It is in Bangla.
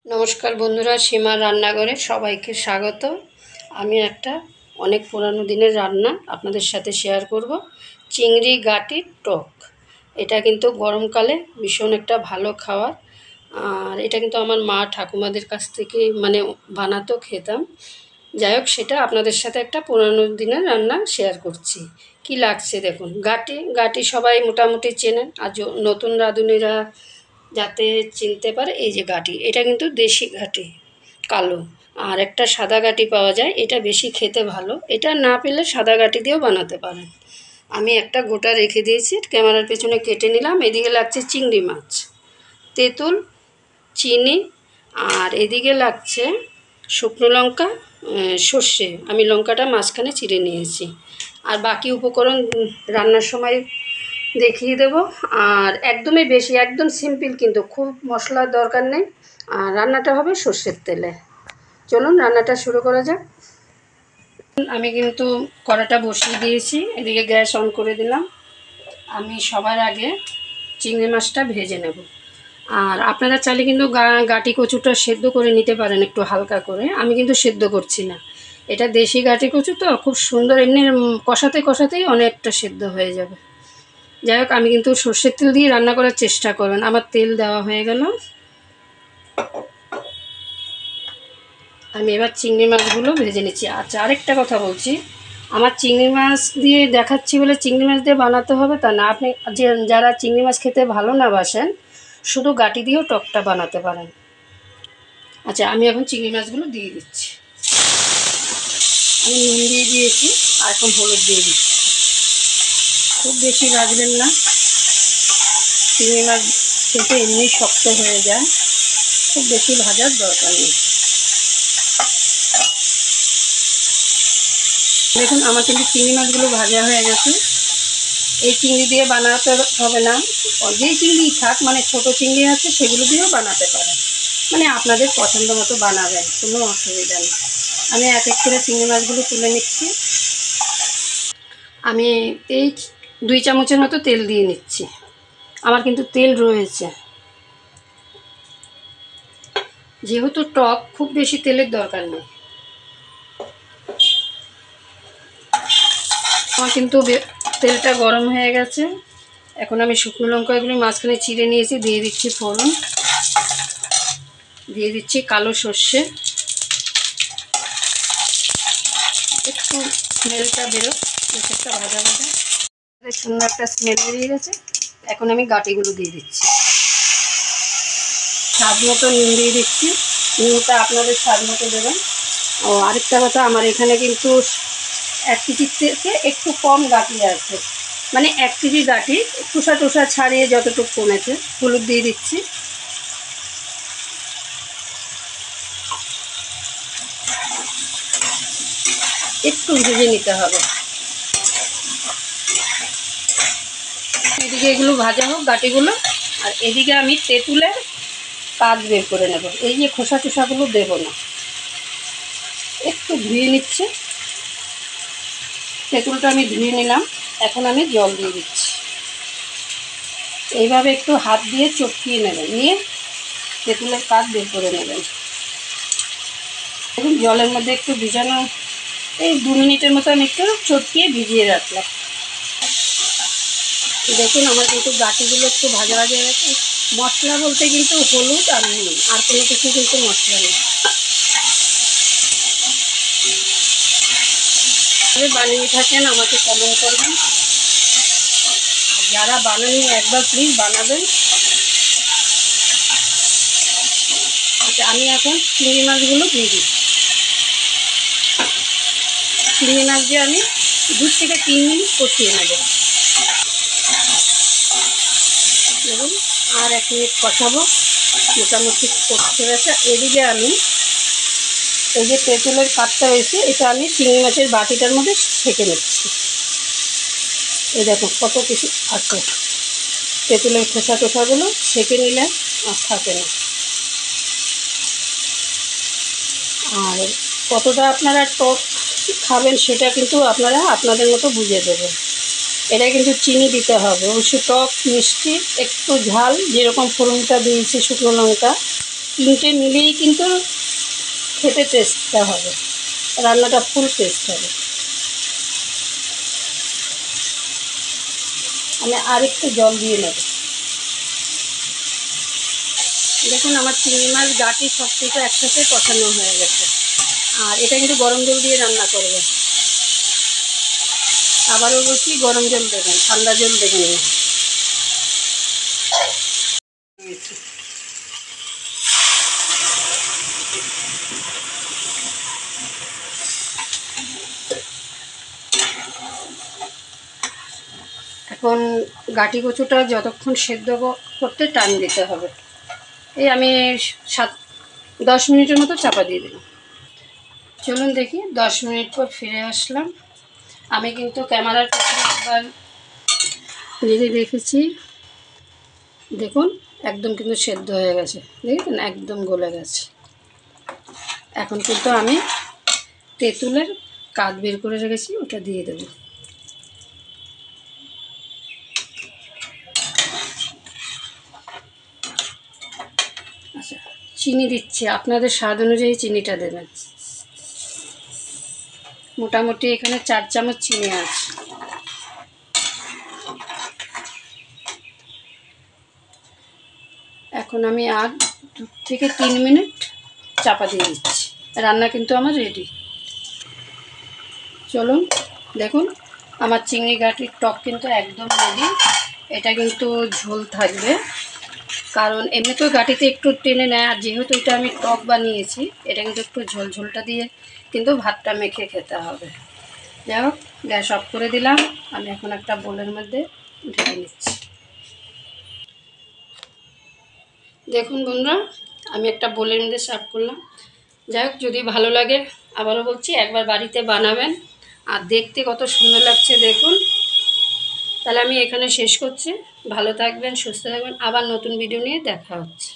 নমস্কার বন্ধুরা, সীমার রান্নাঘরে সবাইকে স্বাগত। আমি একটা অনেক পুরানো দিনের রান্না আপনাদের সাথে শেয়ার করব। চিংড়ি গাঁটির টক। এটা কিন্তু গরমকালে ভীষণ একটা ভালো খাবার। আর এটা কিন্তু আমার মা ঠাকুমাদের কাছ থেকে বানাতো, খেতাম। যাই হোক, সেটা আপনাদের সাথে একটা পুরানো দিনের রান্না শেয়ার করছি। কি লাগছে দেখুন। গাঁটি সবাই মোটামুটি চেনেন, আর নতুন রাঁধুনিরা যাতে চিনতে পারে, এই যে গাঁটি, এটা কিন্তু দেশি গাঁটি, কালো। আর একটা সাদা গাঁটি পাওয়া যায়, এটা বেশি খেতে ভালো। এটা না পেলে সাদা গাঁটি দিয়েও বানাতে পারেন। আমি একটা গোটা রেখে দিয়েছি, ক্যামেরার পেছনে কেটে নিলাম। এদিকে লাগছে চিংড়ি মাছ, তেঁতুল, চিনি, আর এদিকে লাগছে শুকনো লঙ্কা, সর্ষে। আমি লঙ্কাটা মাঝখানে চিড়ে নিয়েছি। আর বাকি উপকরণ রান্নার সময় দেখিয়ে দেব। আর একদমই বেশি, একদম সিম্পল, কিন্তু খুব মশলার দরকার নেই। আর রান্নাটা হবে সর্ষের তেলে। চলুন রান্নাটা শুরু করা যাক। আমি কিন্তু কড়াটা বসিয়ে দিয়েছি, এদিকে গ্যাস অন করে দিলাম। আমি সবার আগে চিংড়ি মাছটা ভেজে নেব। আর আপনারা চাইলে কিন্তু গাঁটি কচুটা সেদ্ধ করে নিতে পারেন একটু হালকা করে। আমি কিন্তু সেদ্ধ করছি না, এটা দেশি গাঁটি কচু তো খুব সুন্দর, এমনি কষাতে কষাতেই অনেকটা সেদ্ধ হয়ে যাবে। যাই হোক, আমি কিন্তু সর্ষের তেল দিয়ে রান্না করার চেষ্টা করবেন। আমার তেল দেওয়া হয়ে গেল। আমি এবার চিংড়ি মাছগুলো ভেজে নিচ্ছি। আচ্ছা, আরেকটা কথা বলছি, আমার চিংড়ি মাছ দিয়ে দেখাচ্ছি বলে চিংড়ি মাছ দিয়ে বানাতে হবে তা না। আপনি যারা চিংড়ি মাছ খেতে ভালো না বাসেন, শুধু গাঁটি দিয়েও টকটা বানাতে পারেন। আচ্ছা, আমি এখন চিংড়ি মাছগুলো দিয়ে দিচ্ছি। আমি নুন দিয়ে দিয়েছি, আর এখন হলুদ দিয়ে দিচ্ছি। খুব বেশি ভাজবেন না, চিংড়ি মাছ খেতে এমনি শক্ত হয়ে যায়, খুব বেশি ভাজার দরকার নেই। দেখুন, আমার কিন্তু চিংড়ি মাছগুলো ভাজা হয়ে গেছে। এই চিংড়ি দিয়ে বানাতে হবে না, যেই চিংড়ি থাক, ছোটো চিংড়ি আছে সেগুলো দিয়েও বানাতে পারেন। আপনাদের পছন্দ মতো বানাবেন, কোনো অসুবিধা নেই। আমি এক এক করে চিংড়ি মাছগুলো তুলে নিচ্ছি। আমি এই 2 চামচের মতো তেল দিয়ে নিচ্ছি। আমার কিন্তু তেল রয়েছে, যেহেতু টক, খুব বেশি তেলের দরকার নেই। আমার কিন্তু তেলটা গরম হয়ে গেছে। এখন আমি শুকনো লঙ্কাগুলো মাঝখানে চিড়ে নিয়েছি, দিয়ে দিচ্ছি ফোড়ন, দিয়ে দিচ্ছি কালো সর্ষে। একটু স্মেলটা বেরো, বেশ একটা ভাজা ভাজা, বেশ সুন্দর একটা স্মেল বেরিয়ে গেছে। এখন আমি গাঁটিগুলো দিয়ে দিচ্ছি। স্বাদ মতো নুন দিয়ে দিচ্ছি, নুনটা আপনাদের স্বাদ মতো দেবেন। ও আরেকটা কথা, আমার এখানে কিন্তু 1 কেজির থেকে একটু কম গাঁটি আছে, 1 কেজি গাঁটি খোসা টোসা ছাড়িয়ে যতটুকু কমেছে। হলুদ দিয়ে দিচ্ছি। একটু ভেজে নিতে হবে। এদিকে এগুলো ভাজা হোক গাঁটিগুলো, আর এদিকে আমি তেঁতুলের কাজ বের করে নেব। এই যে খোসা টোসাগুলো দেবো না, একটু ধুয়ে নিচ্ছে। তেঁতুলটা আমি ধুয়ে নিলাম, এখন আমি জল দিয়ে দিচ্ছি। এইভাবে একটু হাত দিয়ে চটকিয়ে নেবেন, নিয়ে তেঁতুলের কাজ বের করে নেবেন। দেখুন, জলের মধ্যে একটু ভিজানো, এই 2 মিনিটের মতো আমি একটু চটকিয়ে ভিজিয়ে রাখলাম। দেখুন, আমার কিন্তু গাঁটিগুলো একটু ভাজা ভাজা হয়ে গেছে। মশলা বলতে কিন্তু হলুদ আর নুন, আর কোনো কিছু কিন্তু মশলা নেই। বানিয়ে থাকেন আমাকে কমেন্ট করবেন, আর যারা বানাননি একবার প্লিজ বানাবেন। আচ্ছা, আমি এখন চিংড়ি মাছগুলো দিয়ে দিচ্ছি। চিংড়ি মাছ দিয়ে আমি 2 থেকে 3 মিনিট কষিয়ে নেব। দেখুন, আর 1 মিনিট কষাবো, মোটামুটি কষতে গেছে। এদিকে আমি এই যে তেঁতুলের কাঠটা রয়েছে, এটা আমি চিংড়ি মাছের বাটিটার মধ্যে ছেঁকে নিচ্ছি। এই দেখো কত কিছু আছে, তেঁতুলের খোসা টোসাগুলো ছেঁকে নিলে আর থাকে না। আর কতটা আপনারা টক খাবেন সেটা কিন্তু আপনারা আপনাদের মতো বুঝে দেবেন। এটা কিন্তু চিনি দিতে হবে, অবশ্য টক মিষ্টি একটু ঝাল, যেরকম ফোড়নটা দিয়েছি শুকনো লঙ্কা, তিনটে মিলিয়েই কিন্তু খেতে টেস্টটা হবে, রান্নাটা ফুল টেস্ট হবে। আমি আরেকটু জল দিয়ে নেব। দেখুন আমার চিংড়ি মাছ গাটি সব কিছু একসাথে কষানো হয়ে গেছে। আর এটা কিন্তু গরম জল দিয়ে রান্না করবেন। আবারও বলছি, গরম জল দেবেন, ঠান্ডা জল দেবেন না। এখন গাটি কচুটা যতক্ষণ সেদ্ধ করতে টাইম দিতে হবে। এই আমি 10 মিনিটের মতো চাপা দিয়ে দিলাম। চলুন দেখি, 10 মিনিট পর ফিরে আসলাম। আমি কিন্তু ক্যামেরার পিছনে একবার নেড়ে দেখেছি, দেখুন একদম কিন্তু সেদ্ধ হয়ে গেছে, দেখেছেন একদম গলে গেছে। এখন কিন্তু আমি তেঁতুলের কাঠ বের করে রেখেছি, ওটা দিয়ে দেব। আচ্ছা, চিনি দিচ্ছি, আপনাদের স্বাদ অনুযায়ী চিনিটা দেবেন। মোটামুটি এখানে 4 চামচ চিনি আছে। এখন আমি আর 2 থেকে 3 মিনিট চাপা দিয়ে দিচ্ছি। রান্না কিন্তু আমার রেডি। চলুন দেখুন, আমার চিংড়ি গাটির টক কিন্তু একদম রেডি। এটা কিন্তু ঝোল থাকবে, কারণ এমনিতেও গাটিতে একটু টেনে নেয়, আর যেহেতু এটা আমি টক বানিয়েছি, এটা কিন্তু একটু ঝোলটা দিয়ে কিন্তু ভাতটা মেখে খেতে হবে। যাই হোক, গ্যাস অফ করে দিলাম। আমি এখন একটা বোলের মধ্যে ঢেলে নিচ্ছি। দেখুন বন্ধুরা, আমি একটা বোলের মধ্যে সার্ভ করলাম। যাই হোক, যদি ভালো লাগে আবারও বলছি একবার বাড়িতে বানাবেন, আর দেখতে কত সুন্দর লাগছে দেখুন। তাহলে আমি এখানে শেষ করছি। ভালো থাকবেন, সুস্থ থাকবেন, আবার নতুন ভিডিও নিয়ে দেখা হচ্ছে।